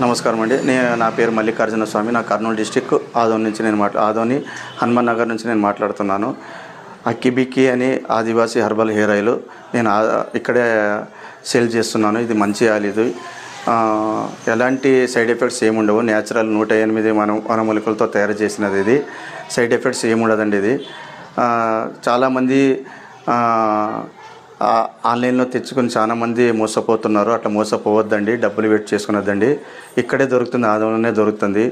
నమస్కారం అండి. నా పేరు మల్లికార్జున స్వామి. నా కర్నూలు డిస్టిక్ ఆదోని నుంచి ఆదోని హనుమాన్ నగర్ నుంచి నేను మాట్లాడుతున్నాను. అక్కిబిక్కి అని ఆదివాసీ హెర్బల్ హెయిర్ ఆయిల్ నేను ఇక్కడే సేల్ చేస్తున్నాను. ఇది మంచి ఆయిల్. ఇది ఎలాంటి సైడ్ ఎఫెక్ట్స్ ఏముండవు. న్యాచురల్ 108 వనమూలికలతో తయారు చేసినది. ఇది సైడ్ ఎఫెక్ట్స్ ఏముండదండి. ఇది చాలామంది ఆన్లైన్లో తెచ్చుకొని చాలామంది మోసపోతున్నారు. అట్లా మోసపోవద్దండి, డబ్బులు వెయిట్ చేసుకున్నదండి. ఇక్కడే దొరుకుతుంది, ఆదోనిలోనే దొరుకుతుంది.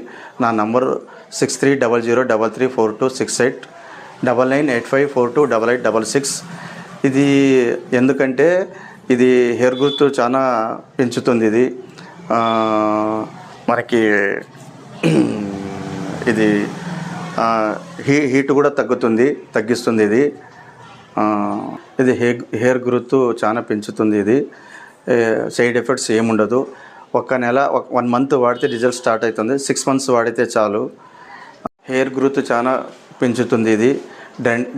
నా నంబర్ 6300334268 9985428866. ఇది ఎందుకంటే ఇది హెయిర్ గ్రోత్ చాలా పెంచుతుంది. ఇది మనకి ఇది హీట్ కూడా తగ్గిస్తుంది. ఇది హెయిర్ గ్రోత్ చాలా పెంచుతుంది. ఇది సైడ్ ఎఫెక్ట్స్ ఏముండదు. 1 మంత్ వాడితే రిజల్ట్ స్టార్ట్ అవుతుంది. 6 months వాడితే చాలు. హెయిర్ గ్రోత్ చాలా పెంచుతుంది. ఇది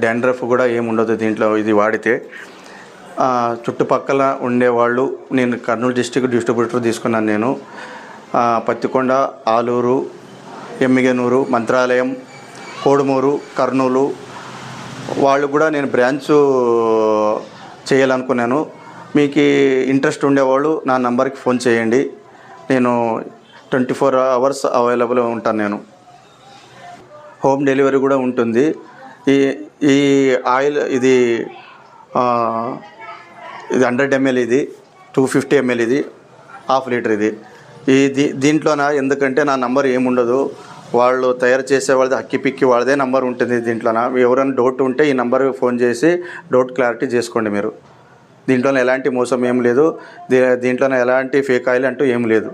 డాండ్రఫ్ కూడా ఏముండదు దీంట్లో ఇది వాడితే. చుట్టుపక్కల ఉండేవాళ్ళు, నేను కర్నూలు డిస్ట్రిక్ట్ డిస్ట్రిబ్యూటర్ తీసుకున్నాను. నేను పత్తికొండ, ఆలూరు, ఎమ్మిగనూరు, మంత్రాలయం, కోడుమూరు, కర్నూలు వాళ్ళు కూడా నేను బ్రాంచ్ చేయాలనుకున్నాను. మీకు ఇంట్రెస్ట్ ఉండేవాళ్ళు నా నంబర్కి ఫోన్ చేయండి. నేను 24 hours అవైలబుల్ ఉంటాను. నేను హోమ్ డెలివరీ కూడా ఉంటుంది. ఈ ఆయిల్ ఇది 100 ml, ఇది 250 ml, ఇది 1/2 లీటర్. ఇది దీంట్లోన ఎందుకంటే నా నంబర్ ఏముండదు. వాళ్ళు తయారు చేసే వాళ్ళది అక్కిపిక్కి వాళ్ళదే నంబర్ ఉంటుంది. దీంట్లోన ఎవరైనా డౌట్ ఉంటే ఈ నంబర్కి ఫోన్ చేసి డౌట్ క్లారిటీ చేసుకోండి. మీరు దీంట్లోనే ఎలాంటి మోసం ఏం లేదు. దీంట్లోనే ఎలాంటి ఫేక్ ఆయిల్ అంటూ ఏం లేదు.